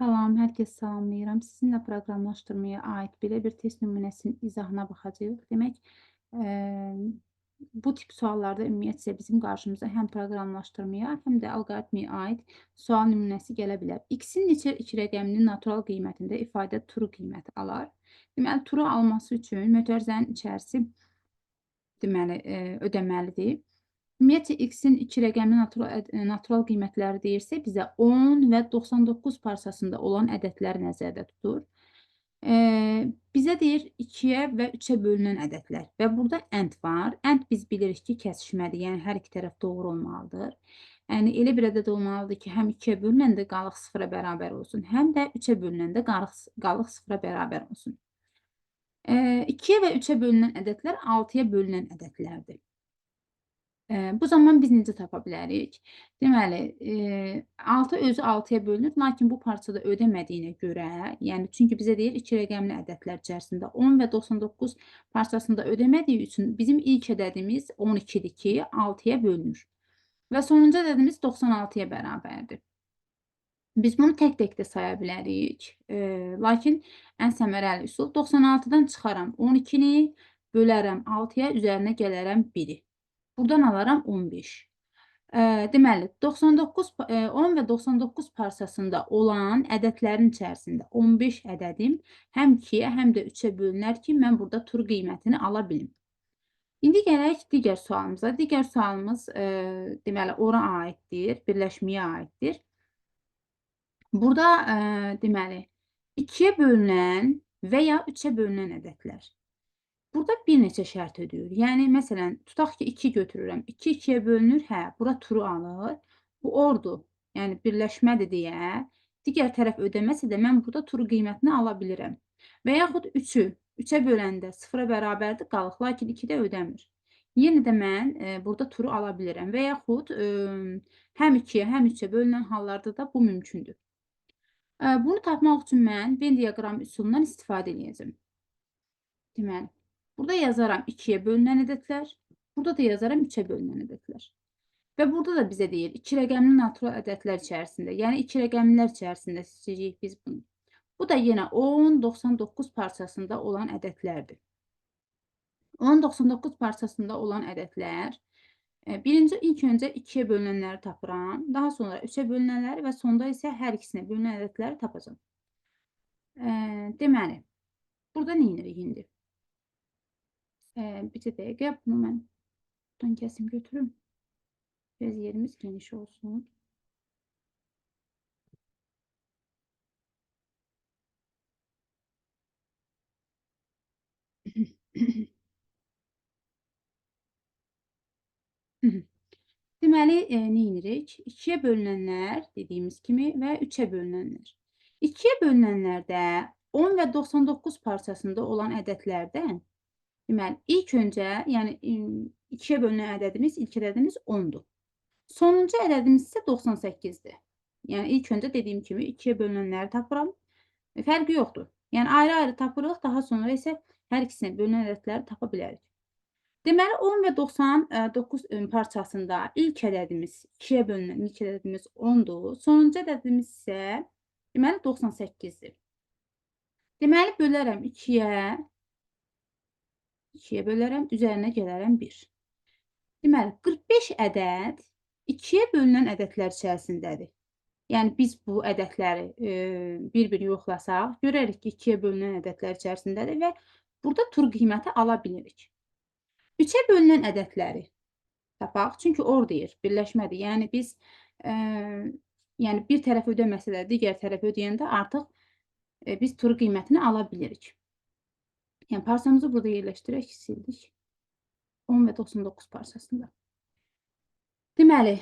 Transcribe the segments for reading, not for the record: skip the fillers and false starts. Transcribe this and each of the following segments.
Salam, hər kəsi salamlayıram. Sizinlə proqramlaşdırmaya aid belə bir test nümunəsinin izahına baxacağıq. Demək, eee, bu tip suallarda ümumiyyətcə bizim qarşımıza həm proqramlaşdırmaya, həm də alqoritmiyə aid sual nümunəsi gələ bilər. X-in neçə 2 rəqəminin natural qiymətində ifadə true qiyməti alar. Deməli, true alması üçün mötərizənin içərisi ödəməlidir. Ümumiyyətcə, x-in 2 rəqəmli natural qiymətləri deyirsə, bizə 10 və 99 parsasında olan ədədlər nəzərdə tutur. Bizə deyir 2-yə və 3-ə bölünən ədədlər və burada ənd var. Ənd biz bilirik ki, kəsişmədir, yəni hər iki tərəf doğru olmalıdır. Yəni, elə bir ədəd olmalıdır ki, həm 2-yə bölünəndə qalıq 0-a bərabər olsun, həm də 3-ə bölünəndə qalıq 0-a bərabər olsun. 2-yə və 3-ə bölünən ədədlər 6-ya bölünən ədədlərdir. Bu zaman biz necə tapa bilərik? Deməli, 6 özü 6-ya bölünür, lakin bu parçada ödəmədiyinə görə, yəni çünki bizə deyir 2 rəqəmli ədədlər içərisində 10 və 99 parçasında ödəmədiyi üçün bizim ilk ədədimiz 12-dir ki, 6-ya bölünür və sonuncu ədədimiz 96-ya bərabərdir. Biz bunu tək-tək də saya bilərik, lakin ən səmərəli üsul 96-dan çıxaram 12-ni, bölərəm 6-ya, üzərinə gələrəm 1-i. Buradan alaram 15. Deməli, 10 və 99 parsasında olan ədədlərin içərisində 15 ədədim həm 2-yə, həm də 3-ə bölünər ki, mən burada tur qiymətini ala bilim. İndi gələk digər sualımıza. Digər sualımız, deməli, ora aiddir, birləşməyə aiddir. Burada, deməli, 2-yə bölünən və ya 3-ə bölünən ədədlər. Burada bir neçə şərt ödəyir. Yəni, məsələn, tutaq ki, 2 götürürəm. 2 2-yə bölünür, hə, bura true alır. Bu or-dur, yəni birləşmədir deyə, digər tərəf ödəməsə də mən burada true qiymətini ala bilirəm. Və yaxud 3-ü 3-ə böləndə 0-a bərabərdir qalıq, lakin 2-də ödəmir. Yenə də mən burada true ala bilirəm və yaxud həm 2-yə, həm 3-ə bölünən hallarda da bu mümkündür. Bunu tapmaq üçün mən Venn diaqram üsulundan istifadə edəcəm. Deməli, burada yazaram 2-yə bölünən ədədlər, burada da yazaram 3-ə bölünən ədədlər. Və burada da bizə deyir 2 rəqəmli natural ədədlər içərisində, yəni 2 rəqəmlilər içərisində seçəcəyik biz bunu. Bu da yenə 10, 99 parçasında olan ədədlərdir. 10, 99 parçasında olan ədədlər, ilk öncə 2-yə bölünənləri tapıram, daha sonra 3-ə bölünənləri və sonda isə hər ikisinə bölünən ədədləri tapacam. Deməli, burada neyinirik indi? Bir dəqiqə, bunu mən buradan kəsim götürüm. Biraz yerimiz geniş olsun. Deməli, neyinirik? 2-yə bölünənlər dediyimiz kimi və 3-ə bölünənlər. 2-yə bölünənlərdə 10 və 99 parçasında olan ədədlərdən, deməli, ilk öncə, yəni 2-yə bölünən ədədimiz, ilk ədədimiz 10-dur. Sonuncu ədədimiz isə 98-dir. Yəni, ilk öncə dediyim kimi 2-yə bölünənləri tapıram. Fərqi yoxdur. Yəni, ayrı-ayrı tapırıq, daha sonra isə hər ikisinə bölünən ədədləri tapa bilərik. Deməli, 10 və 99 parçasında ilk ədədimiz 2-yə bölünən ilk ədədimiz 10-dur. Sonuncu ədədimiz isə, deməli, 98-dir. Deməli, bölərəm 2-yə bölərəm, üzərinə gələrəm 1. Deməli, 45 ədəd 2-yə bölünən ədədlər içərisindədir. Yəni, biz bu ədədləri bir-bir yoxlasaq, görərik ki, 2-yə bölünən ədədlər içərisindədir və burada tur qiyməti ala bilirik. 3-ə bölünən ədədləri tapaq, çünki or deyir, birləşmədir. Yəni, biz yəni bir tərəf ödəməsə də, digər tərəf ödəyəndə artıq biz tur qiymətini ala bilirik. Yəni, parçamızı burada yerləşdirək, sildik. 10 və 99 parçasında. Deməli,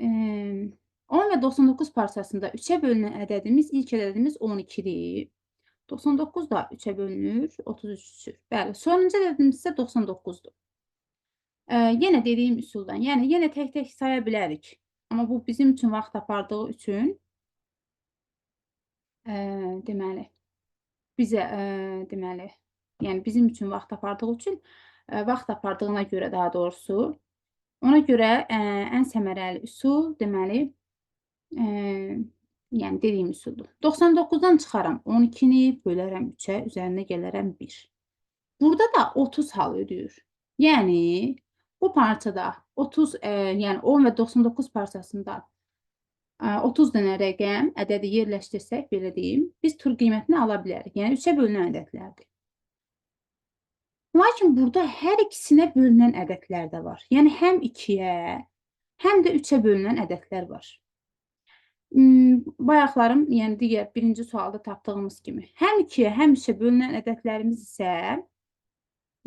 10 və 99 parçasında 3-ə bölünən ədədimiz, ilk ədədimiz 12-dir. 99 da 3-ə bölünür, 33-dür. Bəli, sonuncu ədədimiz isə 99-dur. Yenə dediyim üsuldan, yəni yenə tək-tək saya bilərik. Amma bu bizim üçün vaxt apardığı üçün deməli, bizə deməli, yəni bizim üçün vaxt apardığı üçün, vaxt apardığına görə daha doğrusu, ona görə ən səmərəli üsul deməli, Yəni dediyim üsuldur. 99-dan çıxaram 12-ni, bölərəm 3-ə, üzərinə gələrəm 1. Burada da 30 hal ödəyir. Yəni bu parçada 30, yəni 10 və 99 parçasında 30 dənə rəqəm, ədədi yerləşdirsək, belə deyim, biz tur qiymətini ala bilərik. Yəni 3-ə bölünən ədədlərdir. Lakin burada hər ikisinə bölünən ədədlər də var. Yəni həm 2-yə, həm də 3-ə bölünən ədədlər var. Bayaqlarım, yəni digər birinci sualda tapdığımız kimi, həm 2-yə, həm 3-ə bölünən ədədlərimiz isə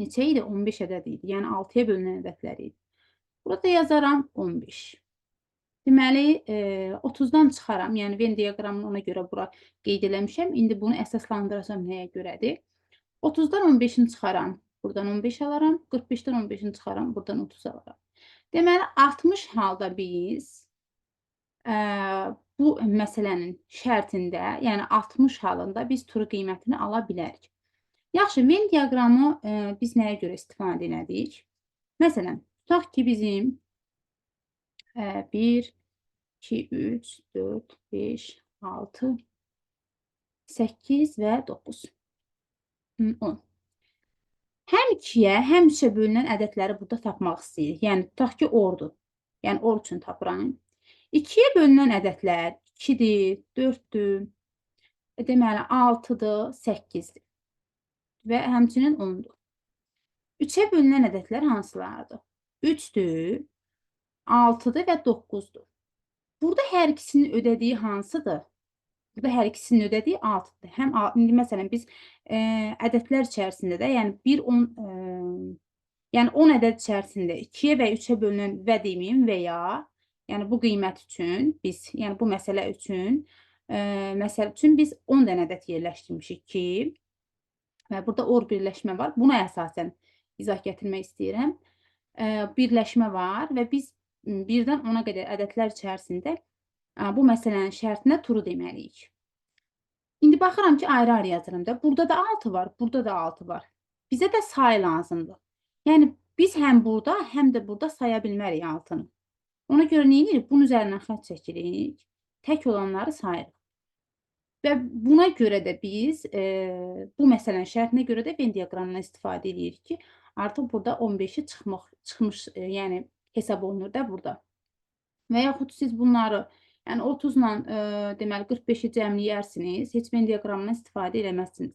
neçə idi? 15 ədəd idi. Yəni 6-ya bölünən ədədlər idi. Burada yazaram 15. Deməli, 30-dan çıxaram, yəni Venn diaqramını ona görə bura qeyd eləmişəm. İndi bunu əsaslandıracam nəyə görədir? 30-dan 15-ini çıxaram, buradan 15 alaram. 45-dən 15-ini çıxaram, buradan 30 alaram. Deməli, 60 halda biz bu məsələnin şərtində, yəni 60 halında biz tur qiymətini ala bilərik. Yaxşı, Venn diaqramı biz nəyə görə istifadə elədik? Məsələn, tutaq ki, bizim 1, 2, 3, 4, 5, 6, 8 və 9, 10. Həm 2-yə, həm 3-ə bölünən ədədləri burada tapmaq istəyirik. Yəni, tutaq ki, ordur. Yəni, or üçün tapıram. 2-yə bölünən ədədlər 2-dir, 4-dür, deməli 6-dır, 8-dir və həmçinin 10-dur. 3-ə bölünən ədədlər hansılardır? 3-dür, 6-dır və 9-dur. Burada hər ikisinin ödədiyi hansıdır? Burada hər ikisinin ödədiyi 6-dır. İndi məsələn biz ədədlər içərisində də, yəni 1, 10, yəni 10 ədəd içərisində 2-yə və 3-ə bölünən və deməyim və ya, yəni bu qiymət üçün biz, yəni bu məsələ üçün, məsəl üçün biz 10 dənə ədəd yerləşdirmişik ki, və burada or birləşmə var. Buna əsasən izah gətirmək istəyirəm. Birləşmə var və biz 1-dən 10-a qədər ədədlər içərisində bu məsələnin şərtinə turu deməliyik. İndi baxıram ki, ayrı-ayrı yazıram da. Burada da 6 var, burada da 6 var. Bizə də say lazımdır. Yəni, biz həm burada, həm də burada saya bilmərik 6-nı. Ona görə nə edirik? Bunun üzərindən xətt çəkirik, tək olanları sayırıq. Və buna görə də biz, bu məsələnin şərtinə görə də Venn diaqramından istifadə edirik ki, artıq burada 15-i çıxmış, yəni hesab olunur da burada. Və yaxud siz bunları, yəni 30-la deməli 45-i cəmləyərsiniz, heç Venn diaqramından istifadə eləməzsiniz.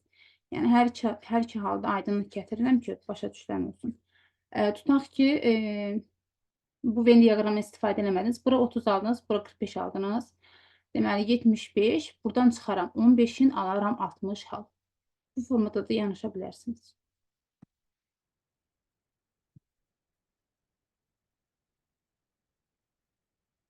Yəni hər iki halda aydınlıq gətirirəm ki, başa düşülən olsun. Tutaq ki, bu Venn diaqramından istifadə eləmədiniz. Bura 30 aldınız, bura 45 aldınız. Deməli 75, buradan çıxaram 15-in, alaram 60 hal. Bu formada da yanaşa bilərsiniz.